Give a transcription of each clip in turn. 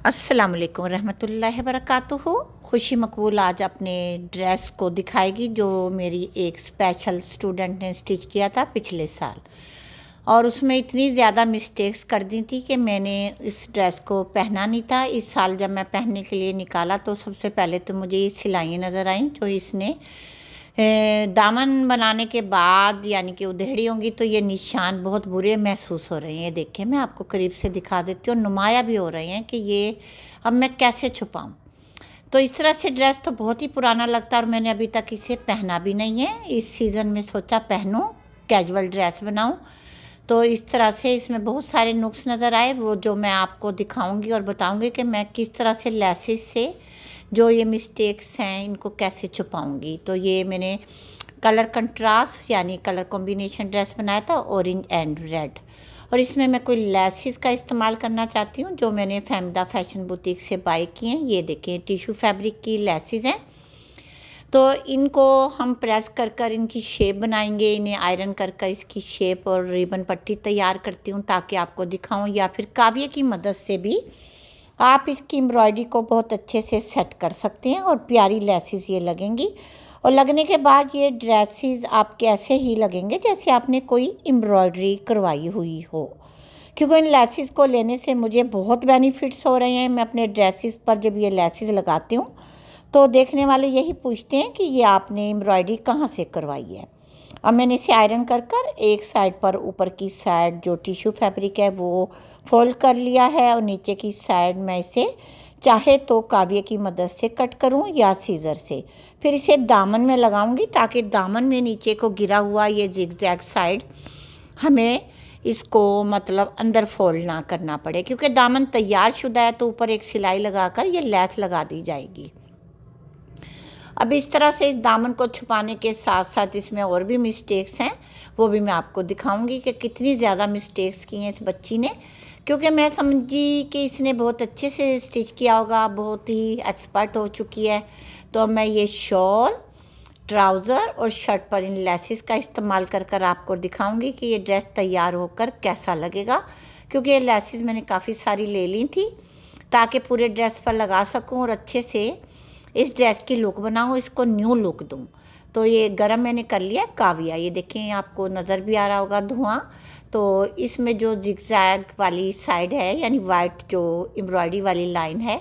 अस्सलामुअलैकुम रहमतुल्लाहि वबरकातुहू। खुशी मकबूल आज अपने ड्रेस को दिखाएगी जो मेरी एक स्पेशल स्टूडेंट ने स्टिच किया था पिछले साल, और उसमें इतनी ज़्यादा मिस्टेक्स कर दी थी कि मैंने इस ड्रेस को पहना नहीं था। इस साल जब मैं पहनने के लिए निकाला तो सबसे पहले तो मुझे ये सिलाइयाँ नज़र आईं जो इसने दामन बनाने के बाद यानी कि उधेड़ी होंगी, तो ये निशान बहुत बुरे महसूस हो रहे हैं। देखिए मैं आपको करीब से दिखा देती हूँ, नुमाया भी हो रहे हैं कि ये अब मैं कैसे छुपाऊँ। तो इस तरह से ड्रेस तो बहुत ही पुराना लगता है और मैंने अभी तक इसे पहना भी नहीं है। इस सीज़न में सोचा पहनूँ, कैजुअल ड्रेस बनाऊँ। तो इस तरह से इसमें बहुत सारे नुक्स नज़र आए, वो जो मैं आपको दिखाऊंगी और बताऊंगी कि मैं किस तरह से लेसिस से जो ये मिस्टेक्स हैं इनको कैसे छुपाऊंगी। तो ये मैंने कलर कंट्रास्ट यानी कलर कॉम्बिनेशन ड्रेस बनाया था, ऑरेंज एंड रेड, और इसमें मैं कोई लेसिस का इस्तेमाल करना चाहती हूँ जो मैंने फैमिदा फैशन बुटीक से बाय किए हैं। ये देखें टिश्यू फैब्रिक की लेसिस हैं। तो इनको हम प्रेस कर कर इनकी शेप बनाएंगे, इन्हें आयरन कर कर इसकी शेप और रिबन पट्टी तैयार करती हूँ ताकि आपको दिखाऊं, या फिर काविये की मदद से भी आप इसकी एम्ब्रॉयडरी को बहुत अच्छे से सेट कर सकते हैं और प्यारी लेसिस ये लगेंगी। और लगने के बाद ये ड्रेसेस आपके ऐसे ही लगेंगे जैसे आपने कोई एम्ब्रॉयडरी करवाई हुई हो, क्योंकि इन लेसिस को लेने से मुझे बहुत बेनिफिट्स हो रहे हैं। मैं अपने ड्रेसेस पर जब ये लेसिस लगाती हूँ तो देखने वाले यही पूछते हैं कि ये आपने एम्ब्रॉयडरी कहाँ से करवाई है। अब मैंने इसे आयरन कर कर एक साइड पर ऊपर की साइड जो टिश्यू फैब्रिक है वो फोल्ड कर लिया है, और नीचे की साइड मैं इसे चाहे तो काविये की मदद से कट करूं या सीज़र से। फिर इसे दामन में लगाऊंगी ताकि दामन में नीचे को गिरा हुआ ये जिगजैग साइड हमें इसको मतलब अंदर फोल्ड ना करना पड़े, क्योंकि दामन तैयार शुदा है तो ऊपर एक सिलाई लगाकर ये लेस लगा दी जाएगी। अब इस तरह से इस दामन को छुपाने के साथ साथ इसमें और भी मिस्टेक्स हैं, वो भी मैं आपको दिखाऊंगी कि कितनी ज़्यादा मिस्टेक्स की हैं इस बच्ची ने, क्योंकि मैं समझी कि इसने बहुत अच्छे से स्टिच किया होगा, बहुत ही एक्सपर्ट हो चुकी है। तो अब मैं ये शॉल, ट्राउज़र और शर्ट पर इन लेसिस का इस्तेमाल कर कर आपको दिखाऊंगी कि ये ड्रेस तैयार होकर कैसा लगेगा। क्योंकि ये लेसिस मैंने काफ़ी सारी ले ली थी ताकि पूरे ड्रेस पर लगा सकूं और अच्छे से इस ड्रेस की लुक बनाऊँ, इसको न्यू लुक दूँ। तो ये गरम मैंने कर लिया काविया, ये देखें आपको नज़र भी आ रहा होगा धुआं। तो इसमें जो जिगजैग वाली साइड है यानी वाइट जो एम्ब्रॉयडरी वाली लाइन है,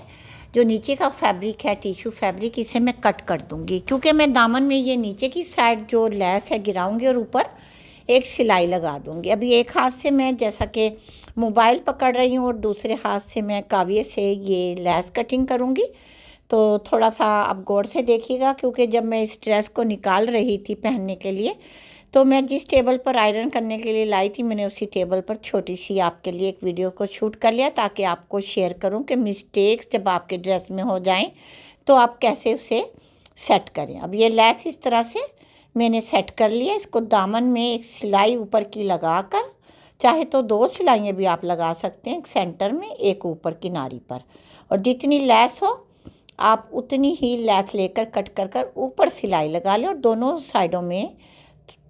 जो नीचे का फैब्रिक है टिश्यू फैब्रिक, इसे मैं कट कर दूँगी, क्योंकि मैं दामन में ये नीचे की साइड जो लेस है गिराऊँगी और ऊपर एक सिलाई लगा दूँगी। अभी एक हाथ से मैं जैसा कि मोबाइल पकड़ रही हूँ और दूसरे हाथ से मैं काविये से ये लेस कटिंग करूँगी। तो थोड़ा सा आप गौर से देखिएगा, क्योंकि जब मैं इस ड्रेस को निकाल रही थी पहनने के लिए तो मैं जिस टेबल पर आयरन करने के लिए लाई थी मैंने उसी टेबल पर छोटी सी आपके लिए एक वीडियो को शूट कर लिया ताकि आपको शेयर करूं कि मिस्टेक्स जब आपके ड्रेस में हो जाएं तो आप कैसे उसे सेट करें। अब ये लेस इस तरह से मैंने सेट कर लिया। इसको दामन में एक सिलाई ऊपर की लगा कर, चाहे तो 2 सिलाइयाँ भी आप लगा सकते हैं, एक सेंटर में एक ऊपर किनारी पर, और जितनी लेस हो आप उतनी ही लेस लेकर कट कर कर ऊपर सिलाई लगा लें और दोनों साइडों में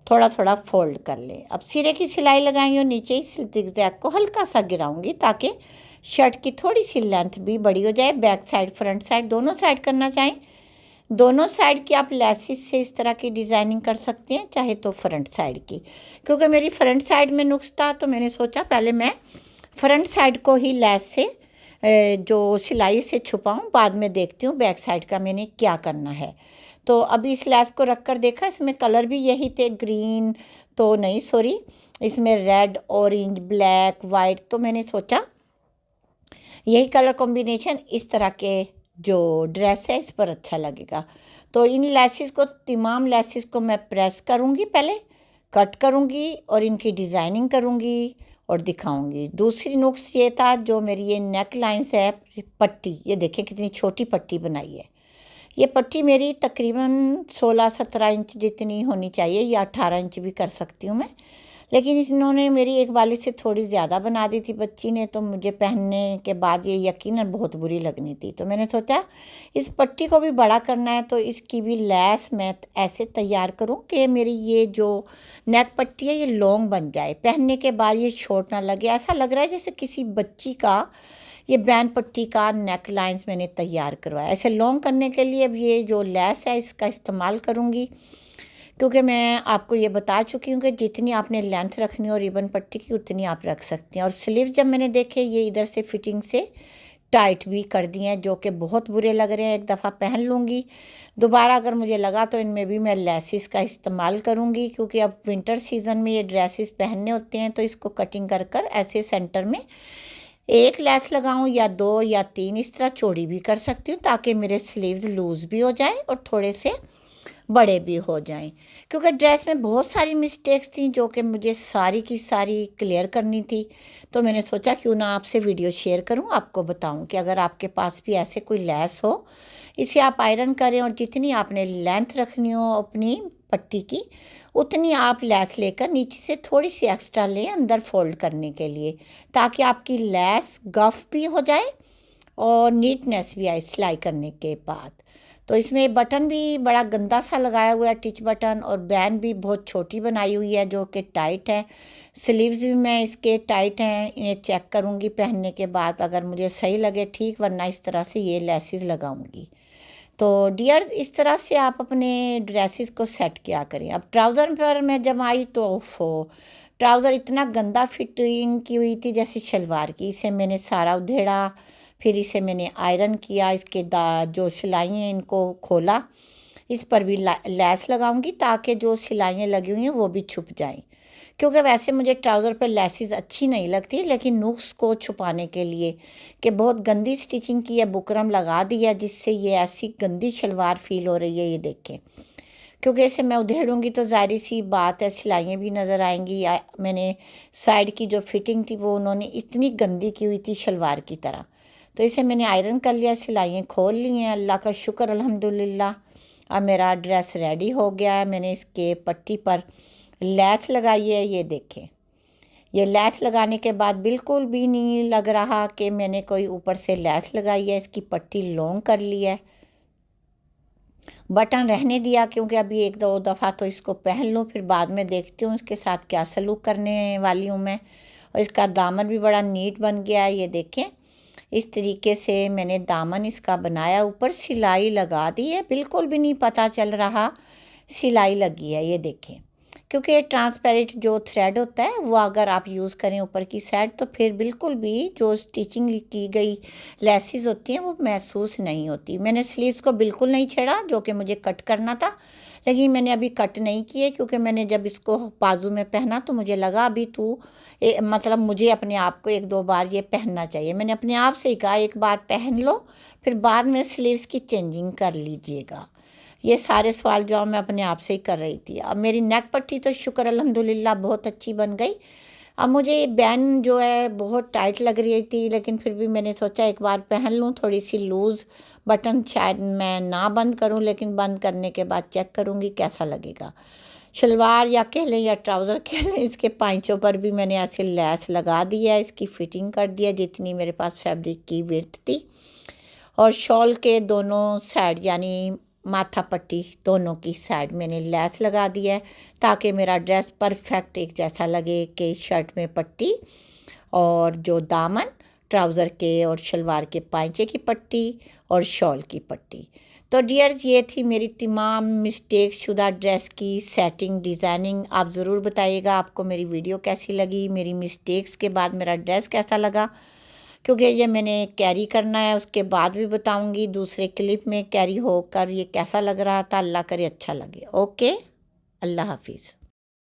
थोड़ा थोड़ा फोल्ड कर लें। अब सिरे की सिलाई लगाएंगे और नीचे इस जिगजैग को हल्का सा गिराऊंगी ताकि शर्ट की थोड़ी सी लेंथ भी बड़ी हो जाए। बैक साइड फ्रंट साइड दोनों साइड करना चाहें, दोनों साइड की आप लेसिस से इस तरह की डिज़ाइनिंग कर सकते हैं, चाहे तो फ्रंट साइड की। क्योंकि मेरी फ्रंट साइड में नुक्स था तो मैंने सोचा पहले मैं फ्रंट साइड को ही लेस से जो सिलाई से छुपाऊं, बाद में देखती हूँ बैक साइड का मैंने क्या करना है। तो अभी इस लेस को रख कर देखा, इसमें कलर भी यही थे, ग्रीन तो नहीं सॉरी, इसमें रेड ऑरेंज ब्लैक वाइट, तो मैंने सोचा यही कलर कॉम्बिनेशन इस तरह के जो ड्रेस है इस पर अच्छा लगेगा। तो इन लेसिस को, तमाम लेसिस को मैं प्रेस करूँगी, पहले कट करूँगी और इनकी डिज़ाइनिंग करूँगी और दिखाऊंगी। दूसरी नुक्स ये था जो मेरी ये नेक लाइन्स है, पट्टी, ये देखें कितनी छोटी पट्टी बनाई है। ये पट्टी मेरी तकरीबन 16-17 इंच जितनी होनी चाहिए, या 18 इंच भी कर सकती हूँ मैं, लेकिन इन्होंने मेरी एक वाली से थोड़ी ज़्यादा बना दी थी बच्ची ने, तो मुझे पहनने के बाद ये यकीनन बहुत बुरी लगनी थी। तो मैंने सोचा इस पट्टी को भी बड़ा करना है तो इसकी भी लेस मैं ऐसे तैयार करूं कि मेरी ये जो नेक पट्टी है ये लॉन्ग बन जाए, पहनने के बाद ये शॉर्ट ना लगे। ऐसा लग रहा है जैसे किसी बच्ची का ये बैंड पट्टी का नेक लाइंस मैंने तैयार करवाया। ऐसे लॉन्ग करने के लिए अब ये जो लेस है इसका इस्तेमाल करूँगी, क्योंकि मैं आपको ये बता चुकी हूँ कि जितनी आपने लेंथ रखनी हो रिबन पट्टी की उतनी आप रख सकती हैं। और स्लीव जब मैंने देखे ये इधर से फिटिंग से टाइट भी कर दिए हैं, जो कि बहुत बुरे लग रहे हैं। एक दफ़ा पहन लूँगी, दोबारा अगर मुझे लगा तो इनमें भी मैं लेसिस का इस्तेमाल करूँगी, क्योंकि अब विंटर सीज़न में ये ड्रेसेस पहनने होते हैं। तो इसको कटिंग कर कर ऐसे सेंटर में एक लेस लगाऊं या 2 या 3, इस तरह चौड़ी भी कर सकती हूँ, ताकि मेरे स्लीव्स लूज़ भी हो जाएं और थोड़े से बड़े भी हो जाएं। क्योंकि ड्रेस में बहुत सारी मिस्टेक्स थी जो कि मुझे सारी की सारी क्लियर करनी थी। तो मैंने सोचा क्यों ना आपसे वीडियो शेयर करूं, आपको बताऊं कि अगर आपके पास भी ऐसे कोई लेस हो, इसे आप आयरन करें और जितनी आपने लेंथ रखनी हो अपनी पट्टी की उतनी आप लेस लेकर नीचे से थोड़ी सी एक्स्ट्रा लें अंदर फोल्ड करने के लिए, ताकि आपकी लेस गफ भी हो जाए और नीटनेस भी आए सिलाई करने के बाद। तो इसमें बटन भी बड़ा गंदा सा लगाया हुआ है, टिच बटन, और बैंड भी बहुत छोटी बनाई हुई है जो कि टाइट है। स्लीव्स भी मैं इसके टाइट हैं, इन्हें चेक करूँगी पहनने के बाद, अगर मुझे सही लगे ठीक, वरना इस तरह से ये लेसिस लगाऊंगी। तो डियर्स इस तरह से आप अपने ड्रेसेस को सेट किया करें। अब ट्राउज़र पर मैं जब आई तो ओफो, ट्राउज़र इतना गंदा फिटिंग की हुई थी जैसे शलवार की। इसे मैंने सारा उधेड़ा, फिर इसे मैंने आयरन किया, इसके जो सिलाइयाँ हैं इनको खोला, इस पर भी लेस लगाऊंगी ताकि जो सिलाइयाँ लगी हुई हैं वो भी छुप जाएं। क्योंकि वैसे मुझे ट्राउज़र पर लेसिस अच्छी नहीं लगती, लेकिन नुक्स को छुपाने के लिए कि बहुत गंदी स्टिचिंग की है, बुकरम लगा दी है, जिससे ये ऐसी गंदी शलवार फील हो रही है, ये देखें। क्योंकि इसे मैं उधेड़ूँगी तो ज़ाहिर सी बात है सिलाइयाँ भी नज़र आएंगी। या मैंने साइड की जो फिटिंग थी वो उन्होंने इतनी गंदी की हुई थी शलवार की तरह। तो इसे मैंने आयरन कर लिया, सिलाइयाँ खोल ली हैं, अल्लाह का शुक्र अल्हम्दुलिल्लाह। अब मेरा ड्रेस रेडी हो गया है। मैंने इसके पट्टी पर लैस लगाई है, ये देखें। ये लैस लगाने के बाद बिल्कुल भी नहीं लग रहा कि मैंने कोई ऊपर से लैस लगाई है। इसकी पट्टी लॉन्ग कर ली है, बटन रहने दिया क्योंकि अभी 1-2 दफ़ा तो इसको पहन लूँ, फिर बाद में देखती हूँ इसके साथ क्या सलूक करने वाली हूँ मैं। और इसका दामन भी बड़ा नीट बन गया है, ये देखें। इस तरीके से मैंने दामन इसका बनाया, ऊपर सिलाई लगा दी है, बिल्कुल भी नहीं पता चल रहा सिलाई लगी है, ये देखें। क्योंकि ट्रांसपेरेंट जो थ्रेड होता है वो अगर आप यूज़ करें ऊपर की साइड तो फिर बिल्कुल भी जो स्टिचिंग की गई लेसिस होती हैं वो महसूस नहीं होती। मैंने स्लीव्स को बिल्कुल नहीं छेड़ा जो कि मुझे कट करना था, लेकिन मैंने अभी कट नहीं किए, क्योंकि मैंने जब इसको बाजू में पहना तो मुझे लगा अभी मतलब मुझे अपने आप को 1-2 बार ये पहनना चाहिए। मैंने अपने आप से ही कहा एक बार पहन लो, फिर बाद में स्लीव्स की चेंजिंग कर लीजिएगा। ये सारे सवाल जवाब मैं अपने आप से ही कर रही थी। अब मेरी नेक पट्टी तो शुक्र अल्हम्दुलिल्लाह बहुत अच्छी बन गई। अब मुझे ये बैंड जो है बहुत टाइट लग रही थी, लेकिन फिर भी मैंने सोचा एक बार पहन लूँ, थोड़ी सी लूज़। बटन शायद मैं ना बंद करूँ, लेकिन बंद करने के बाद चेक करूँगी कैसा लगेगा। शलवार या कह लें या ट्राउज़र कह लें, इसके पाँचों पर भी मैंने ऐसे लैस लगा दी है, इसकी फ़िटिंग कर दिया जितनी मेरे पास फैब्रिक की विड्थ थी। और शॉल के दोनों साइड यानी माथा पट्टी दोनों की साइड मैंने लैस लगा दिया है, ताकि मेरा ड्रेस परफेक्ट एक जैसा लगे कि शर्ट में पट्टी और जो दामन ट्राउज़र के और शलवार के पांचे की पट्टी और शॉल की पट्टी। तो डियर्स ये थी मेरी तमाम मिस्टेक शुदा ड्रेस की सेटिंग डिज़ाइनिंग। आप ज़रूर बताइएगा आपको मेरी वीडियो कैसी लगी, मेरी मिस्टेक्स के बाद मेरा ड्रेस कैसा लगा, क्योंकि ये मैंने कैरी करना है, उसके बाद भी बताऊंगी दूसरे क्लिप में कैरी होकर ये कैसा लग रहा था। अल्लाह करे अच्छा लगे। ओके, अल्लाह हाफिज़।